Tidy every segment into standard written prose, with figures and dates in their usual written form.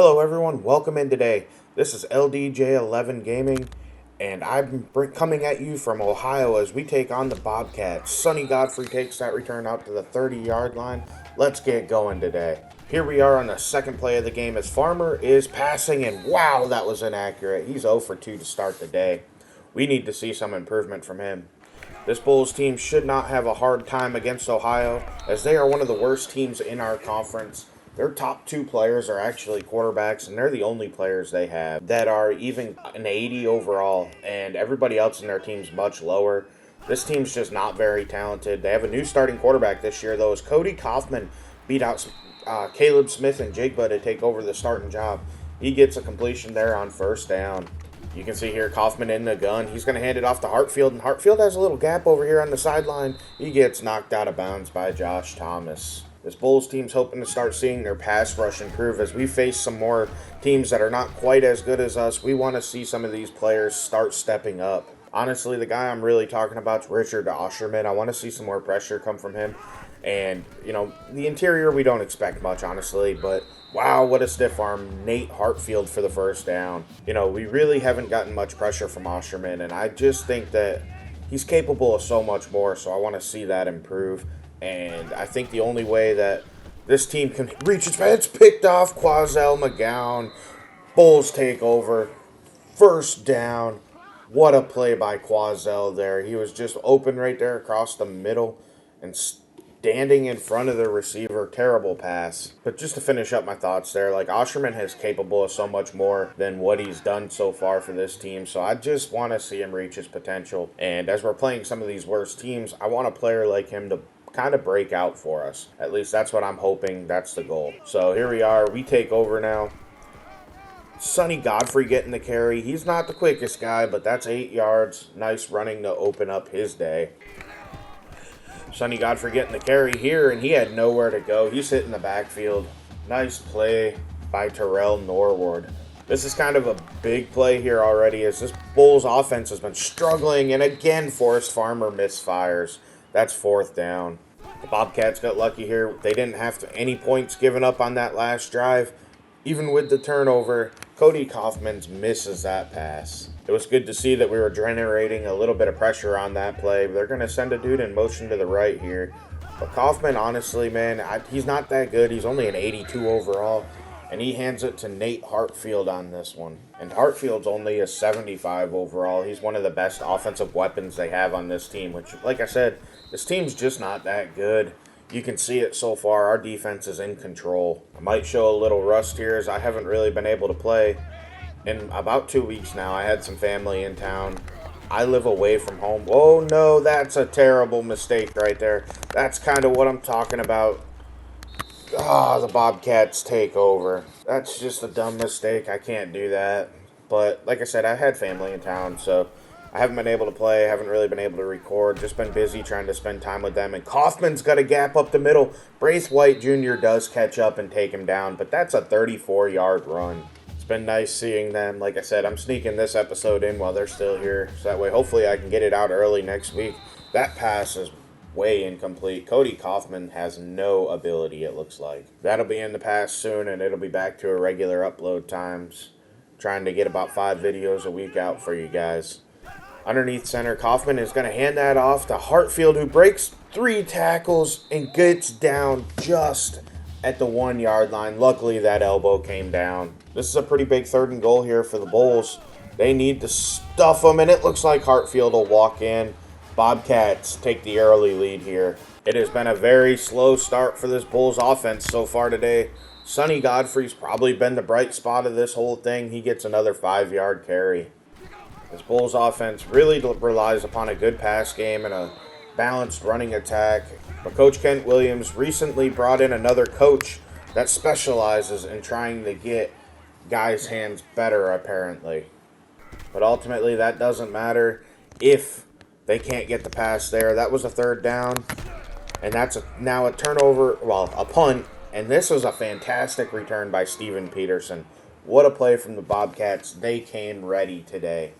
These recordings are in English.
Hello everyone, welcome in today. This is LDJ11 Gaming, and I'm coming at you from Ohio as we take on the Bobcats. Sonny Godfrey takes that return out to the 30-yard line. Let's get going today. Here we are on the second play of the game as Farmer is passing, and wow, that was inaccurate. He's 0 for 2 to start the day. We need to see some improvement from him. This Bulls team should not have a hard time against Ohio, as they are one of the worst teams in our conference. Their top two players are actually quarterbacks, and they're the only players they have that are even an 80 overall, and everybody else in their team's much lower. This team's just not very talented. They have a new starting quarterback this year, though, as Cody Kaufman beat out Caleb Smith and Jigba to take over the starting job. He gets a completion there on first down. You can see here Kaufman in the gun. He's going to hand it off to Hartfield, and Hartfield has a little gap over here on the sideline. He gets knocked out of bounds by Josh Thomas. This Bulls team's hoping to start seeing their pass rush improve as we face some more teams that are not quite as good as us. We want to see some of these players start stepping up. Honestly, the guy I'm really talking about is Richard Osherman. I want to see some more pressure come from him. And, the interior, we don't expect much, honestly, but wow, what a stiff arm. Nate Hartfield for the first down. We really haven't gotten much pressure from Osherman, and I just think that he's capable of so much more, so I want to see that improve. And I think the only way that this team can reach it's picked off. Quazell McGowan. Bulls take over. First down. What a play by Quazell there. He was just open right there across the middle and standing in front of the receiver. Terrible pass. But just to finish up my thoughts there, Osherman is capable of so much more than what he's done so far for this team. So I just want to see him reach his potential. And as we're playing some of these worst teams, I want a player like him to kind of break out for us. At least that's what I'm hoping. That's the goal. So here we are. We take over now. Sonny Godfrey getting the carry. He's not the quickest guy, but that's 8 yards. Nice running to open up his day. Sonny Godfrey getting the carry here, and he had nowhere to go. He's hitting the backfield. Nice play by Terrell Norwood. This is kind of a big play here already, as this Bulls offense has been struggling, and again, Forrest Farmer misfires. That's fourth down. The Bobcats got lucky here. They didn't have any points given up on that last drive. Even with the turnover, Cody Kaufman misses that pass. It was good to see that we were generating a little bit of pressure on that play. They're going to send a dude in motion to the right here. But Kaufman, honestly, man, he's not that good. He's only an 82 overall. And he hands it to Nate Hartfield on this one. And Hartfield's only a 75 overall. He's one of the best offensive weapons they have on this team, which, like I said, this team's just not that good. You can see it so far. Our defense is in control. I might show a little rust here as I haven't really been able to play in about 2 weeks now. I had some family in town. I live away from home. Oh, no, that's a terrible mistake right there. That's kind of what I'm talking about. The Bobcats take over. That's just a dumb mistake. I can't do that. But like I said, I had family in town, so I haven't been able to play. I haven't really been able to record. Just been busy trying to spend time with them. And Kaufman's got a gap up the middle. Braith White Jr. does catch up and take him down, but that's a 34-yard run. It's been nice seeing them. Like I said, I'm sneaking this episode in while they're still here, so that way hopefully I can get it out early next week. That pass is way incomplete. Cody Kaufman has no ability, it looks like. That'll be in the past soon, and it'll be back to irregular upload times. Trying to get about 5 videos a week out for you guys. Underneath center, Kaufman is going to hand that off to Hartfield, who breaks 3 tackles and gets down just at the 1-yard line. Luckily, that elbow came down. This is a pretty big 3rd and goal here for the Bulls. They need to stuff them, and it looks like Hartfield will walk in. Bobcats take the early lead here. It has been a very slow start for this Bulls offense so far today. Sonny Godfrey's probably been the bright spot of this whole thing. He gets another 5-yard carry. This Bulls offense really relies upon a good pass game and a balanced running attack. But Coach Kent Williams recently brought in another coach that specializes in trying to get guys' hands better, apparently. But ultimately, that doesn't matter if they can't get the pass there. That was a 3rd down. And that's now a turnover, a punt. And this was a fantastic return by Steven Peterson. What a play from the Bobcats. They came ready today.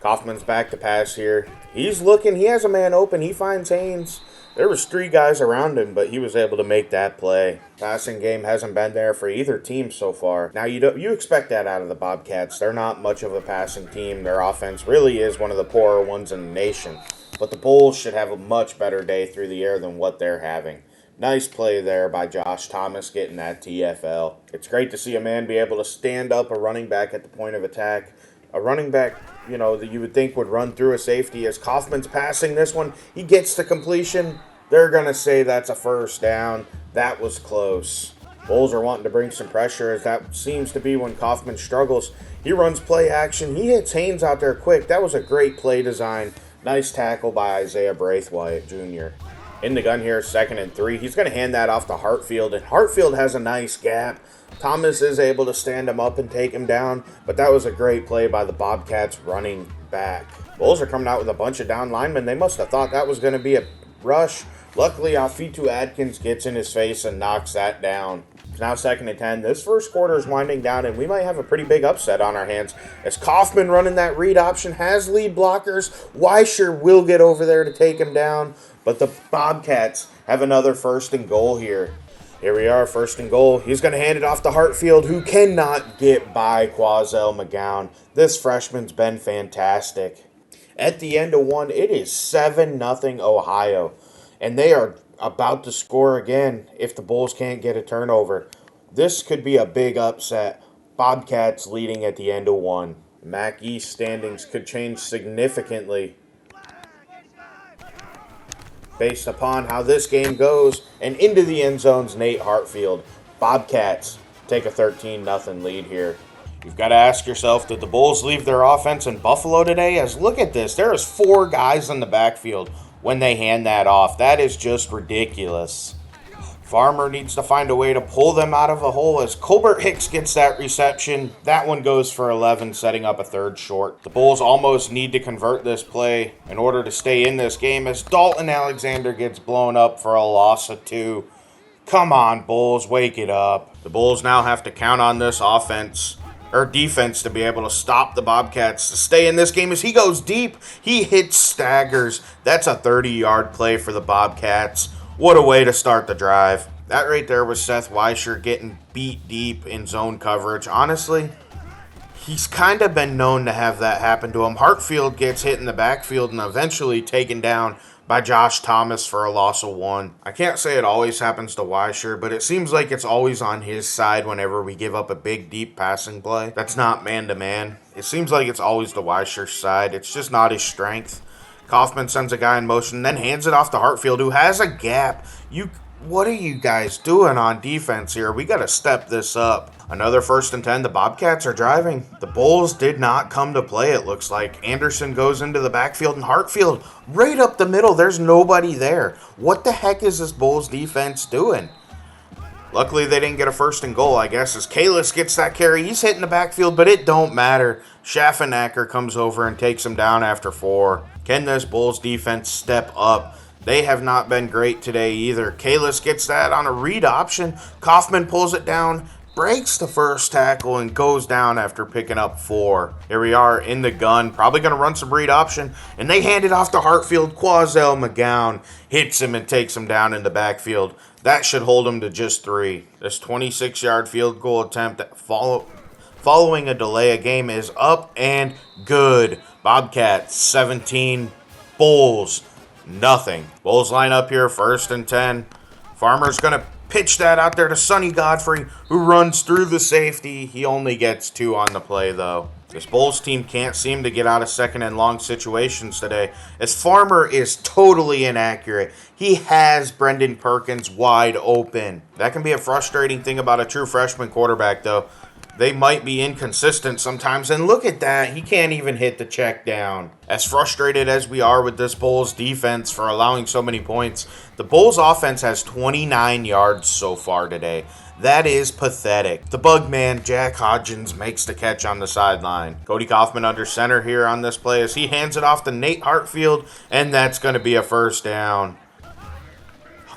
Kaufman's back to pass here. He's looking. He has a man open. He finds Haynes. There was 3 guys around him, but he was able to make that play. Passing game hasn't been there for either team so far. Now you expect that out of the Bobcats. They're not much of a passing team. Their offense really is one of the poorer ones in the nation. But the Bulls should have a much better day through the air than what they're having. Nice play there by Josh Thomas getting that TFL. It's great to see a man be able to stand up a running back at the point of attack. A running back, that you would think would run through a safety. As Kaufman's passing this one, he gets to completion. They're going to say that's a first down. That was close. Bulls are wanting to bring some pressure, as that seems to be when Kaufman struggles. He runs play action. He hits Haynes out there quick. That was a great play design. Nice tackle by Isaiah Braithwaite Jr. In the gun here, 2nd and 3. He's going to hand that off to Hartfield, and Hartfield has a nice gap. Thomas is able to stand him up and take him down, but that was a great play by the Bobcats running back. Bulls are coming out with a bunch of down linemen. They must have thought that was going to be a rush. Luckily, Alfitu Adkins gets in his face and knocks that down. It's now 2nd and 10. This first quarter is winding down, and we might have a pretty big upset on our hands. As Kaufman running that read option, has lead blockers. Weisher will get over there to take him down, but the Bobcats have another 1st and goal here. Here we are, 1st and goal. He's going to hand it off to Hartfield, who cannot get by Quazell McGowan. This freshman's been fantastic. At the end of one, it is 7-0 Ohio. And they are about to score again if the Bulls can't get a turnover. This could be a big upset. Bobcats leading at the end of one. MAC East standings could change significantly based upon how this game goes. And into the end zone's Nate Hartfield. Bobcats take a 13-0 lead here. You've got to ask yourself, did the Bulls leave their offense in Buffalo today? As look at this, there is 4 guys in the backfield when they hand that off. That is just ridiculous. Farmer needs to find a way to pull them out of a hole as Colbert Hicks gets that reception. That one goes for 11, setting up a 3rd short. The Bulls almost need to convert this play in order to stay in this game as Dalton Alexander gets blown up for a loss of 2. Come on, Bulls, wake it up. The Bulls now have to count on this defense to be able to stop the Bobcats to stay in this game as he goes deep. He hits staggers. That's a 30-yard play for the Bobcats. What a way to start the drive. That right there was Seth Weisher getting beat deep in zone coverage. Honestly, he's kind of been known to have that happen to him. Hartfield gets hit in the backfield and eventually taken down by Josh Thomas for a loss of 1. I can't say it always happens to Weisher, but it seems like it's always on his side whenever we give up a big, deep passing play. That's not man-to-man. It seems like it's always the Weisher's side. It's just not his strength. Kaufman sends a guy in motion, then hands it off to Hartfield, who has a gap. What are you guys doing on defense here? We got to step this up. Another 1st and 10. The Bobcats are driving. The Bulls did not come to play, it looks like. Anderson goes into the backfield, and Hartfield right up the middle. There's nobody there. What the heck is this Bulls defense doing? Luckily, they didn't get a 1st and goal, I guess, as Kalis gets that carry. He's hitting the backfield, but it don't matter. Schaffenacker comes over and takes him down after 4. Can this Bulls defense step up? They have not been great today either. Kalis gets that on a read option. Kaufman pulls it down, breaks the first tackle, and goes down after picking up 4. Here we are in the gun, probably going to run some read option, and they hand it off to Hartfield. Quazell McGowan hits him and takes him down in the backfield. That should hold him to just 3. This 26-yard field goal attempt following a delay of game is up and good. Bobcats 17, Bulls nothing. Bulls line up here, 1st and 10. Farmer's going to pitch that out there to Sonny Godfrey, who runs through the safety. He only gets 2 on the play, though. This Bulls team can't seem to get out of 2nd and long situations today, as Farmer is totally inaccurate. He has Brendan Perkins wide open. That can be a frustrating thing about a true freshman quarterback, though. They might be inconsistent sometimes, and look at that. He can't even hit the check down. As frustrated as we are with this Bulls defense for allowing so many points, the Bulls offense has 29 yards so far today. That is pathetic. The bug man, Jack Hodgins, makes the catch on the sideline. Cody Kaufman under center here on this play as he hands it off to Nate Hartfield, and that's going to be a 1st down.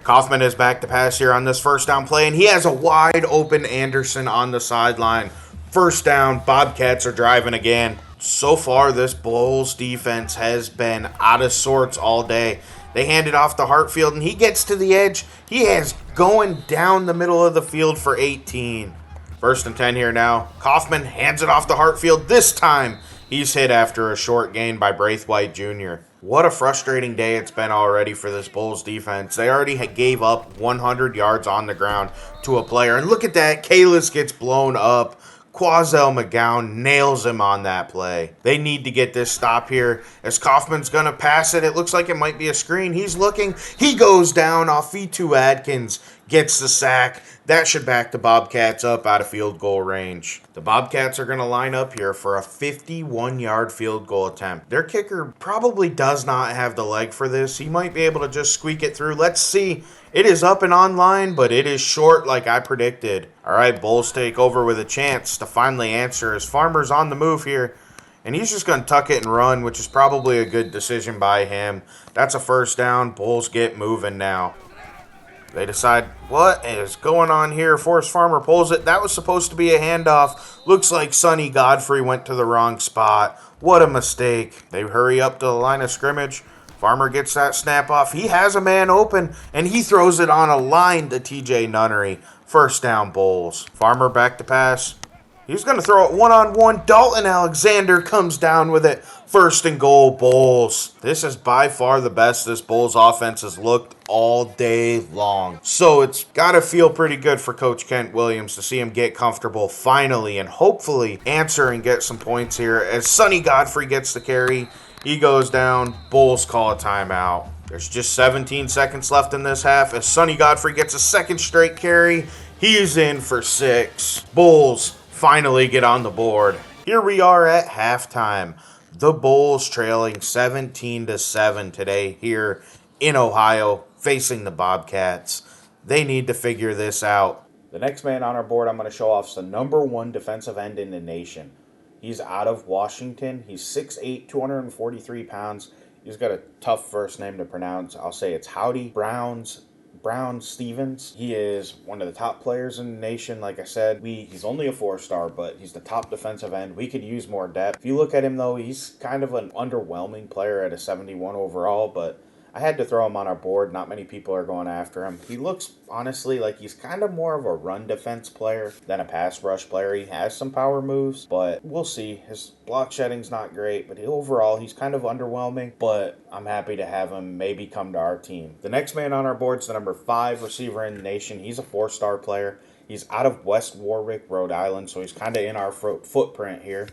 Kaufman is back to pass here on this 1st down play, and he has a wide open Anderson on the sideline. 1st down, Bobcats are driving again. So far, this Bulls defense has been out of sorts all day. They hand it off to Hartfield, and he gets to the edge. He is going down the middle of the field for 18. 1st and 10 here now. Kaufman hands it off to Hartfield. This time, he's hit after a short gain by Braithwaite Jr. What a frustrating day it's been already for this Bulls defense. They already gave up 100 yards on the ground to a player. And look at that. Kalis gets blown up. Quazell McGowan nails him on that play. They need to get this stop here as Kaufman's going to pass it. It looks like it might be a screen. He's looking. He goes down off V2 Adkins. Gets the sack. That should back the Bobcats up out of field goal range. The Bobcats are going to line up here for a 51-yard field goal attempt. Their kicker probably does not have the leg for this. He might be able to just squeak it through. Let's see. It is up and online, but it is short like I predicted. All right, Bulls take over with a chance to finally answer as Farmer's on the move here. And he's just going to tuck it and run, which is probably a good decision by him. That's a 1st down. Bulls get moving now. They decide, what is going on here? Forrest Farmer pulls it. That was supposed to be a handoff. Looks like Sonny Godfrey went to the wrong spot. What a mistake. They hurry up to the line of scrimmage. Farmer gets that snap off. He has a man open, and he throws it on a line to TJ Nunnery. 1st down, Bulls. Farmer back to pass. He's going to throw it one-on-one. Dalton Alexander comes down with it. 1st and goal, Bulls. This is by far the best this Bulls offense has looked all day long. So it's got to feel pretty good for Coach Kent Williams to see him get comfortable finally and hopefully answer and get some points here as Sonny Godfrey gets the carry. He goes down. Bulls call a timeout. There's just 17 seconds left in this half as Sonny Godfrey gets a 2nd straight carry. He's in for 6. Bulls finally get on the board. Here we are at halftime. The Bulls trailing 17-7 today here in Ohio, facing the Bobcats. They need to figure this out. The next man on our board I'm going to show off is the #1 defensive end in the nation. He's out of Washington. He's 6'8", 243 pounds. He's got a tough first name to pronounce. I'll say it's Howdy Brown Stevens. He is one of the top players in the nation. Like I said, he's only a 4-star, but he's the top defensive end. We could use more depth. If you look at him, though, he's kind of an underwhelming player at a 71 overall, but I had to throw him on our board. Not many people are going after him. He looks, honestly, like he's kind of more of a run defense player than a pass rush player. He has some power moves, but we'll see. His block shedding's not great, but overall, he's kind of underwhelming, but I'm happy to have him maybe come to our team. The next man on our board is the #5 receiver in the nation. He's a 4-star player. He's out of West Warwick, Rhode Island, so he's kind of in our footprint here.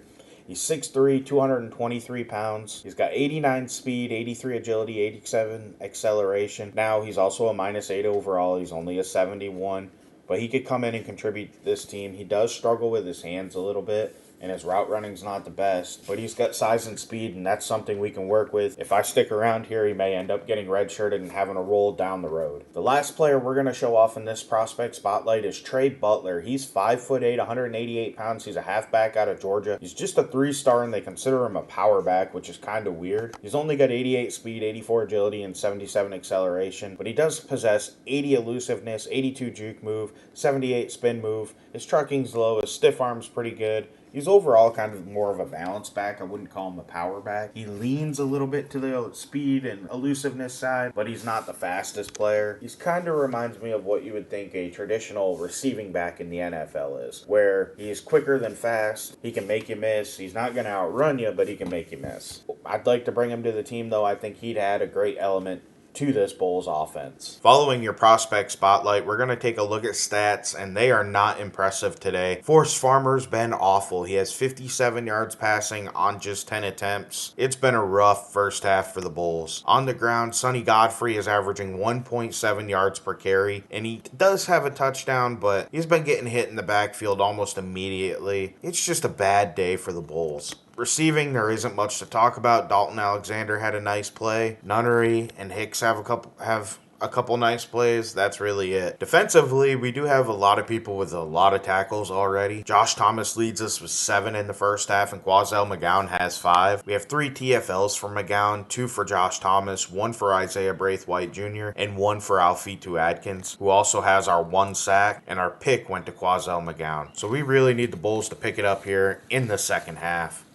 He's 6'3", 223 pounds. He's got 89 speed, 83 agility, 87 acceleration. Now, he's also a -8 overall. He's only a 71, but he could come in and contribute to this team. He does struggle with his hands a little bit, and his route running's not the best, but he's got size and speed, and that's something we can work with. If I stick around here, he may end up getting redshirted and having a roll down the road. The last player we're going to show off in this prospect spotlight is Trey Butler. He's 5'8", 188 pounds. He's a halfback out of Georgia. He's just a 3-star, and they consider him a power back, which is kind of weird. He's only got 88 speed, 84 agility, and 77 acceleration, but he does possess 80 elusiveness, 82 juke move, 78 spin move. His trucking's low. His stiff arm's pretty good. He's overall kind of more of a balance back. I wouldn't call him a power back. He leans a little bit to the speed and elusiveness side, but he's not the fastest player. He's kind of reminds me of what you would think a traditional receiving back in the NFL is, where he's quicker than fast. He can make you miss. He's not going to outrun you, but he can make you miss. I'd like to bring him to the team, though. I think he'd add a great element to this Bulls offense. Following your prospect spotlight, we're going to take a look at stats, and they are not impressive today. Forrest Farmer's been awful. He has 57 yards passing on just 10 attempts. It's been a rough first half for the Bulls. On the ground, Sonny Godfrey is averaging 1.7 yards per carry, and he does have a touchdown, but he's been getting hit in the backfield almost immediately. It's just a bad day for the Bulls. Receiving, there isn't much to talk about. Dalton Alexander had a nice play. Nunnery and Hicks have a couple nice plays. That's really it. Defensively, we do have a lot of people with a lot of tackles already. Josh Thomas leads us with 7 in the first half, and Quazell McGowan has 5. We have 3 TFLs for McGowan, 2 for Josh Thomas, 1 for Isaiah Braithwaite Jr., and 1 for Alfitu Adkins, who also has our 1 sack, and our pick went to Quazell McGowan. So we really need the Bulls to pick it up here in the second half.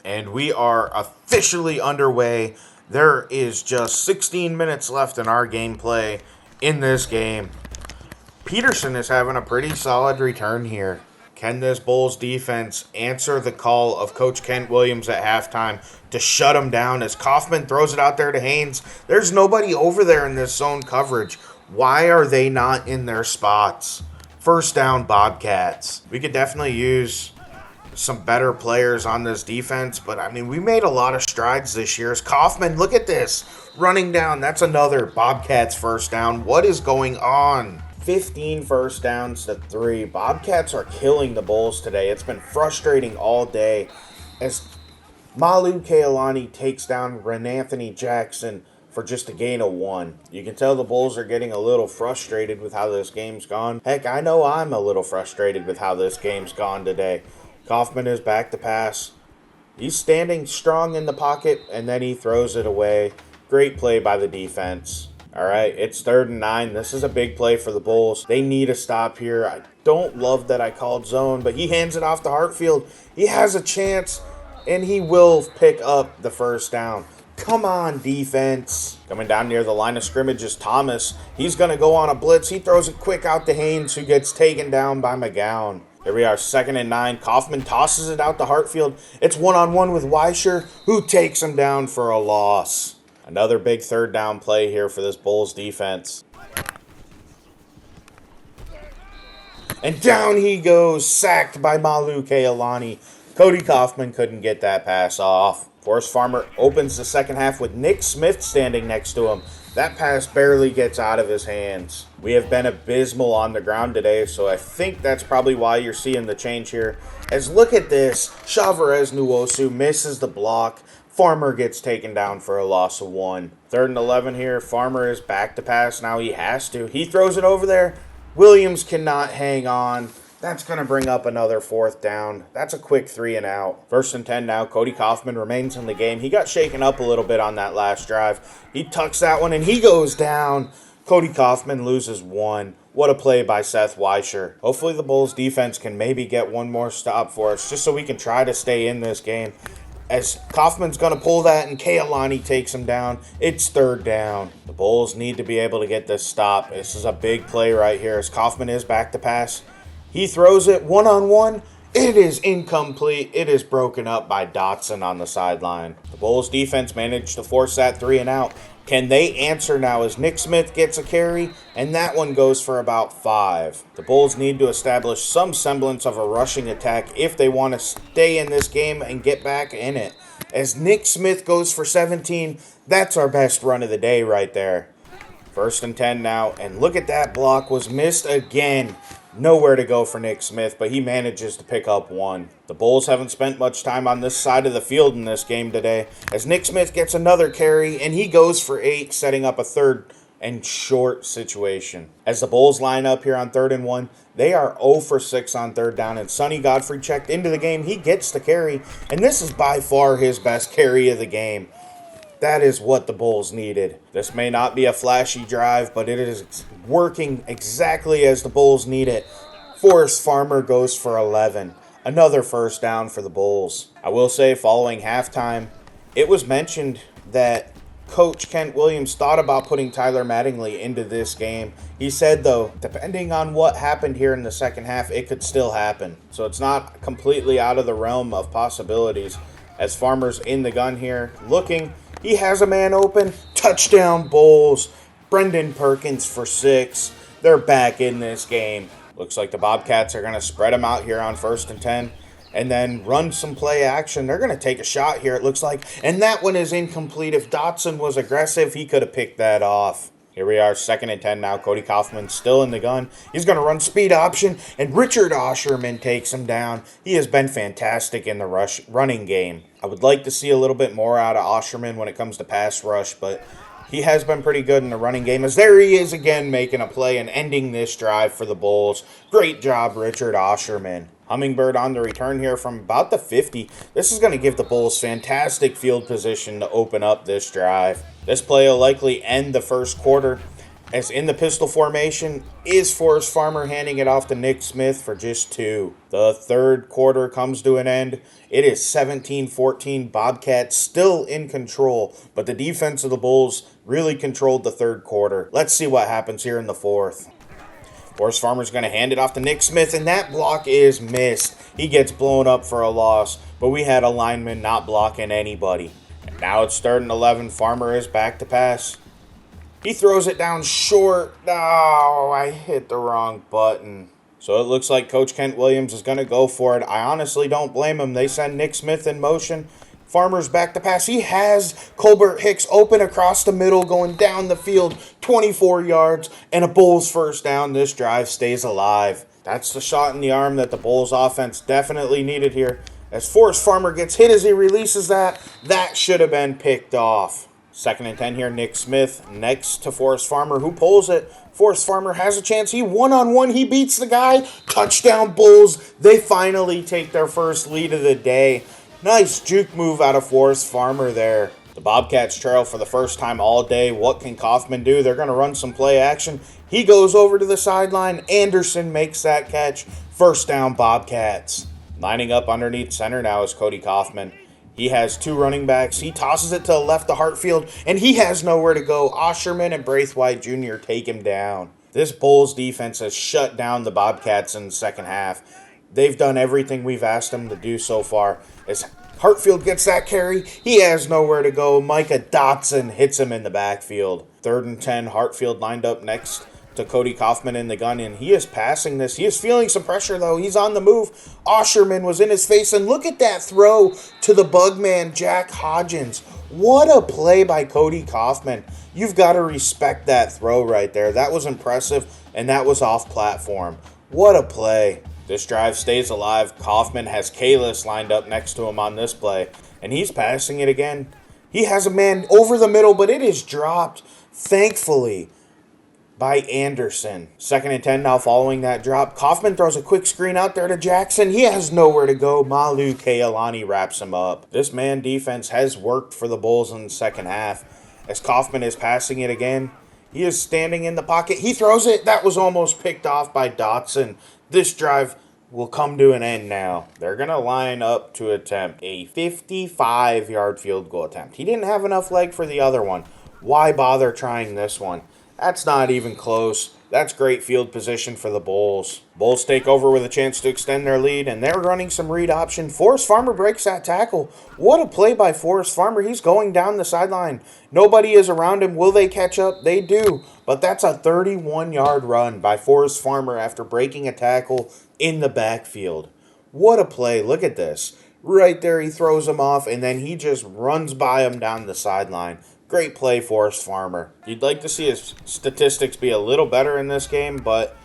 And we are officially underway There is just 16 minutes left in our gameplay in this game. Peterson is having a pretty solid return here. Can this Bulls defense answer the call of Coach Kent Williams at halftime to shut him down as Kaufman throws it out there to Haynes? There's nobody over there in this zone coverage. Why are they not in their spots? First down, Bobcats. We could definitely use some better players on this defense, but I mean, we made a lot of strides this year. As Kaufman, look at this, running down. That's another Bobcats first down. What is going on? 15 first downs to 3. Bobcats are killing the Bulls today. It's been frustrating all day as Malu Kailani takes down Renanthony Jackson for just a gain of 1. You can tell the Bulls are getting a little frustrated with how this game's gone. Heck, I know I'm a little frustrated with how this game's gone today. Kaufman is back to pass. He's standing strong in the pocket, and then he throws it away. Great play by the defense. All right, it's 3rd and 9. This is a big play for the Bulls. They need a stop here. I don't love that I called zone, but he hands it off to Hartfield. He has a chance, and he will pick up the first down. Come on, defense. Coming down near the line of scrimmage is Thomas. He's going to go on a blitz. He throws it quick out to Haynes, who gets taken down by McGowan. Here we are, 2nd and 9. Kaufman tosses it out to Hartfield. It's one-on-one with Weisher, who takes him down for a loss. Another big 3rd down play here for this Bulls defense. And down he goes, sacked by Malu Kailani. Cody Kaufman couldn't get that pass off. Forrest Farmer opens the second half with Nick Smith standing next to him. That pass barely gets out of his hands. We have been abysmal on the ground today, so I think that's probably why you're seeing the change here. As look at this, Chavarez Nuosu misses the block. Farmer gets taken down for a loss of 1. 3rd and 11 here. Farmer is back to pass. Now he has to. He throws it over there. Williams cannot hang on. That's going to bring up another 4th down. That's a quick 3 and out. 1st and 10 now. Cody Kaufman remains in the game. He got shaken up a little bit on that last drive. He tucks that one and he goes down. Cody Kaufman loses 1. What a play by Seth Weisher. Hopefully the Bulls defense can maybe get one more stop for us just so we can try to stay in this game. As Kaufman's going to pull that and Kailani takes him down, it's 3rd down. The Bulls need to be able to get this stop. This is a big play right here as Kaufman is back to pass. He throws it one-on-one. It is incomplete. It is broken up by Dotson on the sideline. The Bulls defense managed to force that 3 and out. Can they answer now as Nick Smith gets a carry, and that one goes for about 5. The Bulls need to establish some semblance of a rushing attack if they want to stay in this game and get back in it. As Nick Smith goes for 17, that's our best run of the day right there. 1st and 10 now, and look at that block was missed again. Nowhere to go for Nick Smith, but he manages to pick up 1. The Bulls haven't spent much time on this side of the field in this game today, as Nick Smith gets another carry, and he goes for 8, setting up a 3rd and short situation. As the Bulls line up here on 3rd and 1, they are 0 for 6 on 3rd down, and Sonny Godfrey checked into the game. He gets the carry, and this is by far his best carry of the game. That is what the Bulls needed. This may not be a flashy drive, but it is working exactly as the Bulls need it. Forrest Farmer goes for 11. Another first down for the Bulls. I will say, following halftime, it was mentioned that Coach Kent Williams thought about putting Tyler Mattingly into this game. He said, though, depending on what happened here in the second half, it could still happen. So it's not completely out of the realm of possibilities. As Farmer's in the gun here, looking, he has a man open. Touchdown, Bulls. Brendan Perkins for 6. They're back in this game. Looks like the Bobcats are going to spread them out here on 1st and 10 and then run some play action. They're going to take a shot here, it looks like. And that one is incomplete. If Dotson was aggressive, he could have picked that off. Here we are, 2nd and 10 now. Cody Kaufman still in the gun. He's going to run speed option, and Richard Osherman takes him down. He has been fantastic in the running game. I would like to see a little bit more out of Osherman when it comes to pass rush, but he has been pretty good in the running game. As there he is again making a play and ending this drive for the Bulls. Great job, Richard Osherman. Hummingbird on the return here from about the 50. This is going to give the Bulls fantastic field position to open up this drive. This play will likely end the first quarter As in the pistol formation is Forrest Farmer handing it off to Nick Smith for just 2. The third quarter comes to an end. It is 17-14. Bobcats still in control, but the defense of the Bulls really controlled the third quarter. Let's see what happens here in the fourth. Forrest Farmer's going to hand it off to Nick Smith, and that block is missed. He gets blown up for a loss, but we had a lineman not blocking anybody. And now it's 3rd and 11. Farmer is back to pass. He throws it down short. Oh, I hit the wrong button. So it looks like Coach Kent Williams is going to go for it. I honestly don't blame him. They send Nick Smith in motion. Farmer's back to pass. He has Colbert Hicks open across the middle, going down the field, 24 yards, and a Bulls first down. This drive stays alive. That's the shot in the arm that the Bulls offense definitely needed here. As Forrest Farmer gets hit as he releases that should have been picked off. 2nd and 10 here, Nick Smith next to Forrest Farmer, who pulls it. Forrest Farmer has a chance. He one-on-one. He beats the guy. Touchdown Bulls. They finally take their first lead of the day. Nice juke move out of Forrest Farmer there. The Bobcats trail for the first time all day. What can Kaufman do? They're going to run some play action. He goes over to the sideline. Anderson makes that catch. First down Bobcats. Lining up underneath center now is Cody Kaufman. He has 2 running backs. He tosses it to the left to Hartfield, and he has nowhere to go. Osherman and Braithwaite Jr. take him down. This Bulls defense has shut down the Bobcats in the second half. They've done everything we've asked them to do so far. As Hartfield gets that carry, he has nowhere to go. Micah Dotson hits him in the backfield. 3rd and 10, Hartfield lined up next to Cody Kaufman in the gun, and he is passing this. He is feeling some pressure, though. He's on the move. Osherman was in his face, and look at that throw to the bug man, Jack Hodgins. What a play by Cody Kaufman. You've got to respect that throw right there. That was impressive, and that was off platform. What a play. This drive stays alive. Kaufman has Kalis lined up next to him on this play, and he's passing it again. He has a man over the middle, but it is dropped, thankfully, by Anderson. 2nd and 10 now following that drop. Kaufman throws a quick screen out there to Jackson. He has nowhere to go. Malu Kealani wraps him up. This man defense has worked for the Bulls in the second half. As Kaufman is passing it again, he is standing in the pocket. He throws it. That was almost picked off by Dotson. This drive will come to an end now. They're going to line up to attempt a 55-yard field goal attempt. He didn't have enough leg for the other one. Why bother trying this one? That's not even close. That's great field position for the Bulls. Bulls take over with a chance to extend their lead, and they're running some read option. Forrest Farmer breaks that tackle. What a play by Forrest Farmer. He's going down the sideline. Nobody is around him. Will they catch up? They do. But that's a 31-yard run by Forrest Farmer after breaking a tackle in the backfield. What a play. Look at this. Right there, he throws him off, and then he just runs by him down the sideline. Great play, Forrest Farmer. You'd like to see his statistics be a little better in this game, but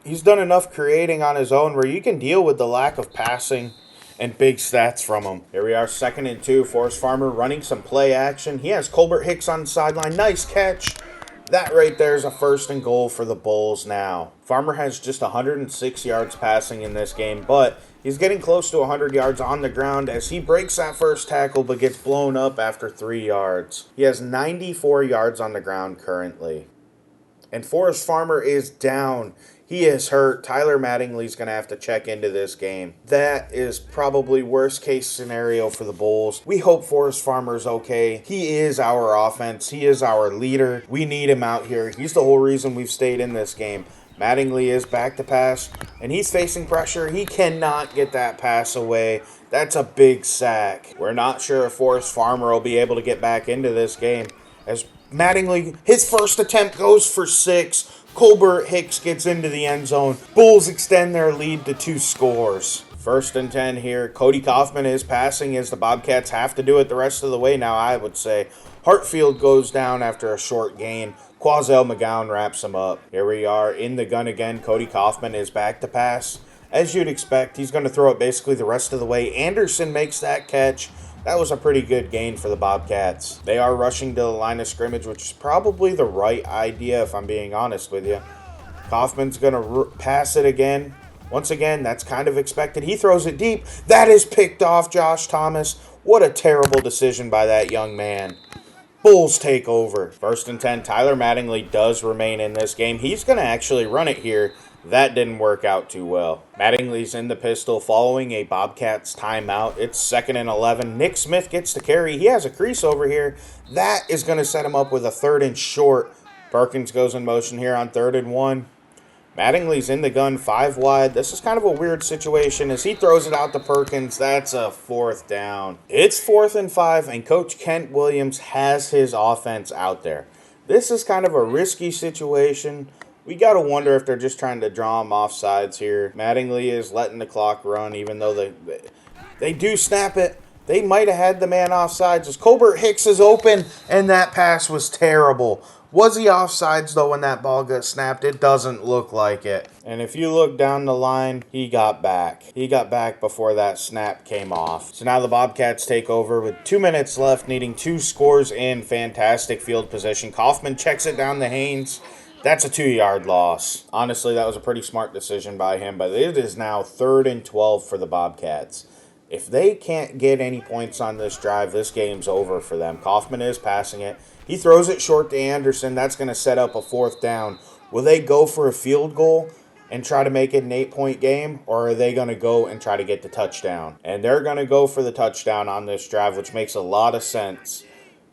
he's done enough creating on his own where you can deal with the lack of passing and big stats from him. Here we are, 2nd and 2. Forrest Farmer running some play action. He has Colbert Hicks on the sideline. Nice catch. That right there is a 1st and goal for the Bulls now. Farmer has just 106 yards passing in this game, but he's getting close to 100 yards on the ground as he breaks that first tackle but gets blown up after 3 yards. He has 94 yards on the ground currently. And Forrest Farmer is down. He is hurt. Tyler Mattingly's going to have to check into this game. That is probably worst case scenario for the Bulls. We hope Forrest Farmer's okay. He is our offense. He is our leader. We need him out here. He's the whole reason we've stayed in this game. Mattingly is back to pass, and he's facing pressure. He cannot get that pass away. That's a big sack. We're not sure if Forrest Farmer will be able to get back into this game. As Mattingly, his first attempt goes for 6. Colbert Hicks gets into the end zone. Bulls extend their lead to 2 scores. 1st and 10 here. Cody Kaufman is passing as the Bobcats have to do it the rest of the way now, I would say. Hartfield goes down after a short gain. Quazell McGowan wraps him up. Here we are in the gun again. Cody Kaufman is back to pass. As you'd expect, he's going to throw it basically the rest of the way. Anderson makes that catch. That was a pretty good gain for the Bobcats. They are rushing to the line of scrimmage, which is probably the right idea if I'm being honest with you. Kaufman's going to pass it again. Once again, that's kind of expected. He throws it deep. That is picked off Josh Thomas. What a terrible decision by that young man. Bulls take over. 1st and 10. Tyler Mattingly does remain in this game. He's going to actually run it here. That didn't work out too well. Mattingly's in the pistol following a Bobcats timeout. It's 2nd and 11. Nick Smith gets the carry. He has a crease over here. That is going to set him up with a 3rd and short. Perkins goes in motion here on 3rd and 1. Mattingly's in the gun, 5 wide. This is kind of a weird situation as he throws it out to Perkins. That's a 4th down. It's 4th and 5, and Coach Kent Williams has his offense out there. This is kind of a risky situation. We got to wonder if they're just trying to draw him off sides here. Mattingly is letting the clock run, even though they do snap it. They might have had the man off sides as Colbert Hicks is open, and that pass was terrible. Was he offsides, though, when that ball got snapped? It doesn't look like it. And if you look down the line, he got back. He got back before that snap came off. So now the Bobcats take over with 2 minutes left, needing 2 scores and fantastic field position. Kaufman checks it down to Haynes. That's a 2-yard loss. Honestly, that was a pretty smart decision by him, but it is now 3rd and 12 for the Bobcats. If they can't get any points on this drive, this game's over for them. Kaufman is passing it. He throws it short to Anderson. That's going to set up a 4th down. Will they go for a field goal and try to make it an 8-point game, or are they going to go and try to get the touchdown? And they're going to go for the touchdown on this drive, which makes a lot of sense.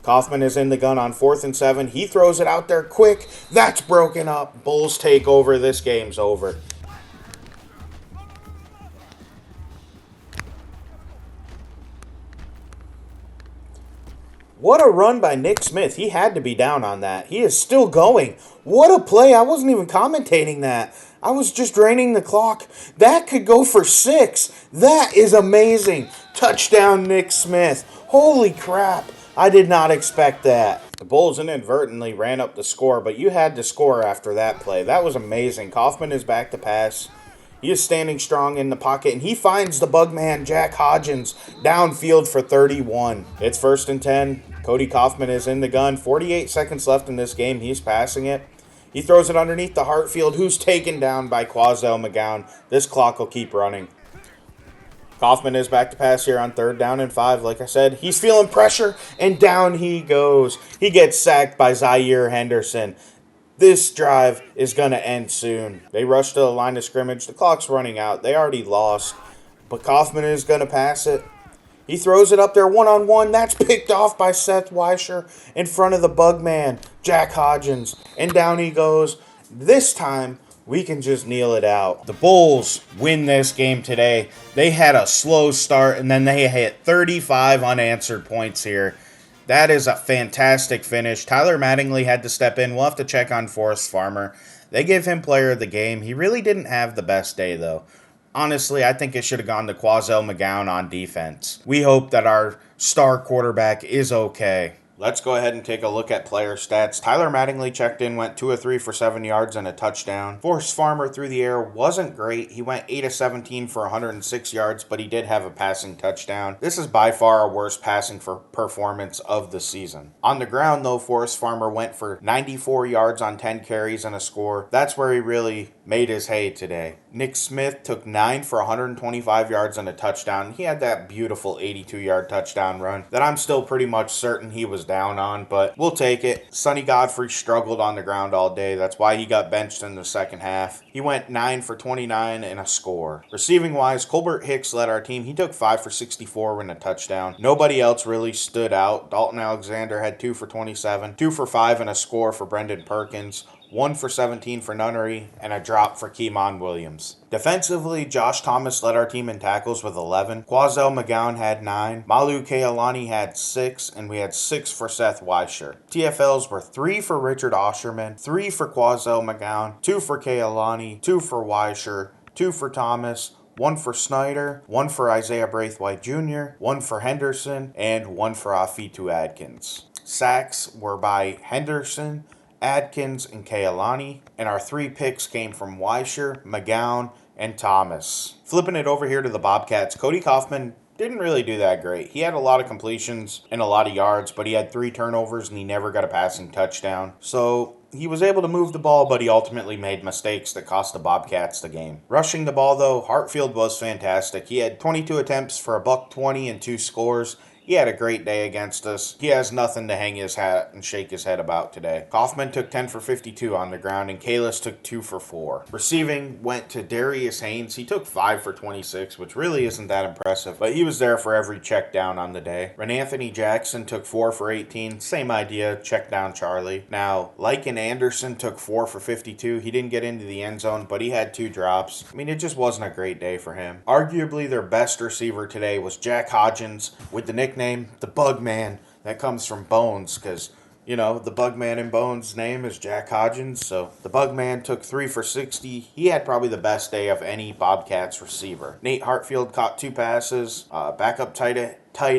Kaufman is in the gun on 4th and 7. He throws it out there quick. That's broken up. Bulls take over. This game's over. What a run by Nick Smith. He had to be down on that. He is still going. What a play. I wasn't even commentating that. I was just draining the clock. That could go for 6. That is amazing. Touchdown, Nick Smith. Holy crap. I did not expect that. The Bulls inadvertently ran up the score, but you had to score after that play. That was amazing. Kaufman is back to pass. He is standing strong in the pocket, and he finds the bug man, Jack Hodgins, downfield for 31. It's 1st and 10. Cody Kaufman is in the gun. 48 seconds left in this game. He's passing it. He throws it underneath the Hartfield, who's taken down by Quazell McGowan. This clock will keep running. Kaufman is back to pass here on 3rd down and 5. Like I said, he's feeling pressure, and down he goes. He gets sacked by Zaire Henderson. This drive is going to end soon. They rush to the line of scrimmage. The clock's running out. They already lost. But Kaufman is going to pass it. He throws it up there one-on-one. That's picked off by Seth Weischer in front of the bug man, Jack Hodgins. And down he goes. This time, we can just kneel it out. The Bulls win this game today. They had a slow start, and then they hit 35 unanswered points here. That is a fantastic finish. Tyler Mattingly had to step in. We'll have to check on Forrest Farmer. They gave him player of the game. He really didn't have the best day, though. Honestly, I think it should have gone to Quazell McGowan on defense. We hope that our star quarterback is okay. Let's go ahead and take a look at player stats. Tyler Mattingly checked in, went 2 of 3 for 7 yards and a touchdown. Forrest Farmer through the air wasn't great. He went 8 of 17 for 106 yards, but he did have a passing touchdown. This is by far our worst passing for performance of the season. On the ground, though, Forrest Farmer went for 94 yards on 10 carries and a score. That's where he really made his hay today. Nick Smith took 9 for 125 yards and a touchdown. He had that beautiful 82-yard touchdown run that I'm still pretty much certain he was down on, but we'll take it. Sonny Godfrey struggled on the ground all day. That's why he got benched in the second half. He went 9 for 29 and a score. Receiving-wise, Colbert Hicks led our team. He took 5 for 64 and a touchdown. Nobody else really stood out. Dalton Alexander had 2 for 27, 2 for 5 and a score for Brendan Perkins. 1 for 17 for Nunnery, and a drop for Keemon Williams. Defensively, Josh Thomas led our team in tackles with 11. Quazell McGowan had 9. Malu Kealani had 6, and we had 6 for Seth Weischer. TFLs were 3 for Richard Osherman, 3 for Quazell McGowan, 2 for Kealani, 2 for Weischer, 2 for Thomas, 1 for Snyder, 1 for Isaiah Braithwaite Jr., 1 for Henderson, and 1 for Afitu Adkins. Sacks were by Henderson, Adkins, and Kealani, and our 3 picks came from Weischer, McGowan, and Thomas. Flipping it over here to the Bobcats, Cody Kaufman didn't really do that great. He had a lot of completions and a lot of yards, but he had 3 turnovers and he never got a passing touchdown. So he was able to move the ball, but he ultimately made mistakes that cost the Bobcats the game. Rushing the ball, though, Hartfield was fantastic. He had 22 attempts for a $120 and 2 scores. he had a great day against us. He has nothing to hang his hat and shake his head about today. Kaufman took 10 for 52 on the ground, and Kalis took 2 for 4. Receiving went to Darius Haynes. He took 5 for 26, which really isn't that impressive, but he was there for every check down on the day. Anthony Jackson took 4 for 18. Same idea, check down Charlie. Now, Lycan Anderson took 4 for 52. He didn't get into the end zone, but he had 2 drops. I mean, it just wasn't a great day for him. Arguably, their best receiver today was Jack Hodgins with the nickname the Bug Man. That comes from Bones, because you know, the Bugman in Bones' name is Jack Hodgins, so the Bugman took 3 for 60. He had probably the best day of any Bobcats receiver. Nate Hartfield caught 2 passes. Backup tight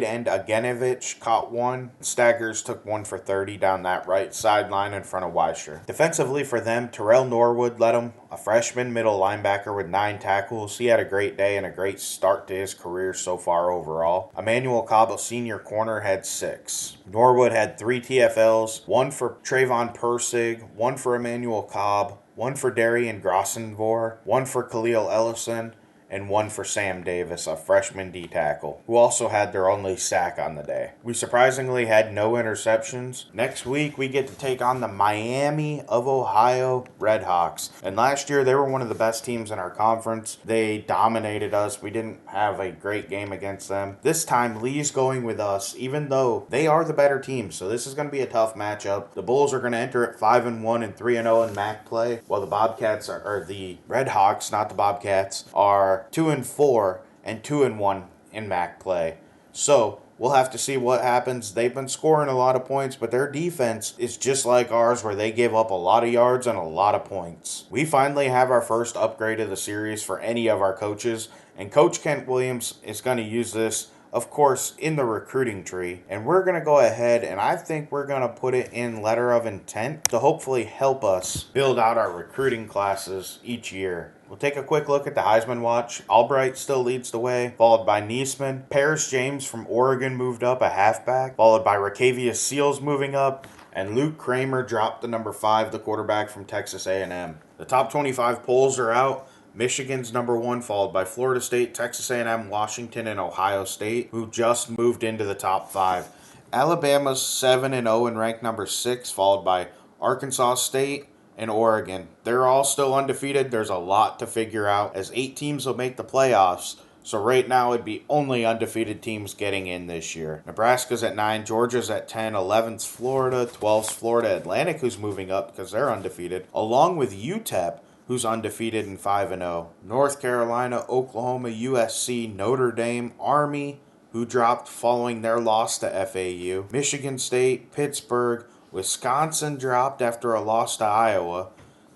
end Agenovich caught 1. Staggers took 1 for 30 down that right sideline in front of Weischer. Defensively for them, Terrell Norwood led them, a freshman middle linebacker with 9 tackles. He had a great day and a great start to his career so far overall. Emmanuel Cobb, a senior corner, had 6. Norwood had 3 TFLs, 1 for Trayvon Persig, 1 for Emmanuel Cobb, 1 for Darian Grossenvor, 1 for Khalil Ellison, and 1 for Sam Davis, a freshman D-tackle, who also had their only sack on the day. We surprisingly had no interceptions. Next week, we get to take on the Miami of Ohio Redhawks. And last year, they were one of the best teams in our conference. They dominated us. We didn't have a great game against them. This time, Lee's going with us, even though they are the better team. So this is going to be a tough matchup. The Bulls are going to enter at 5-1 and 3-0 in MAC play, while the Bobcats or the Redhawks, not the Bobcats, are 2-4 and 2-1 in MAC play. So we'll have to see what happens. They've been scoring a lot of points, but their defense is just like ours, where they give up a lot of yards and a lot of points. We finally have our first upgrade of the series for any of our coaches, and Coach Kent Williams is going to use this, of course, in the recruiting tree. And we're going to go ahead and I think we're going to put it in letter of intent to hopefully help us build out our recruiting classes each year. We'll take a quick look at the Heisman watch. Albright still leads the way, followed by Neesman. Paris James from Oregon moved up, a halfback, followed by Racavius Seals moving up, and Luke Kramer dropped to number 5, the quarterback from Texas A&M. The top 25 polls are out. Michigan's number 1, followed by Florida State, Texas A&M, Washington, and Ohio State, who just moved into the top 5. Alabama's 7-0 and ranked number 6, followed by Arkansas State and Oregon. They're all still undefeated. There's a lot to figure out, as 8 teams will make the playoffs. So right now it'd be only undefeated teams getting in this year. Nebraska's at 9, Georgia's at 10, 11th's Florida, 12th's Florida Atlantic, who's moving up because they're undefeated, along with UTEP, who's undefeated and 5-0. North Carolina, Oklahoma, USC, Notre Dame, Army, who dropped following their loss to FAU. Michigan State, Pittsburgh, Wisconsin dropped after a loss to Iowa.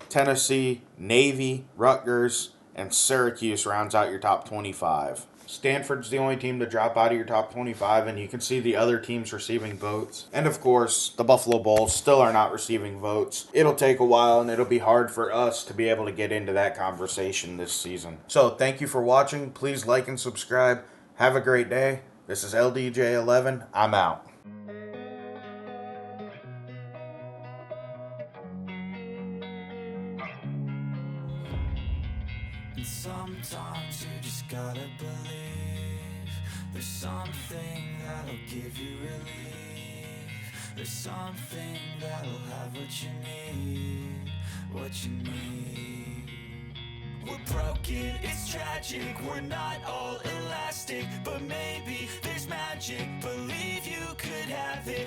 Tennessee, Navy, Rutgers, and Syracuse rounds out your top 25. Stanford's the only team to drop out of your top 25, and you can see the other teams receiving votes. And of course, the Buffalo Bulls still are not receiving votes. It'll take a while, and it'll be hard for us to be able to get into that conversation this season. So thank you for watching. Please like and subscribe. Have a great day. This is LDJ11. I'm out. And sometimes you just gotta believe there's something that'll give you relief. There's something that'll have what you need, what you need. We're broken, it's tragic, we're not all elastic, but maybe there's magic, believe you could have it.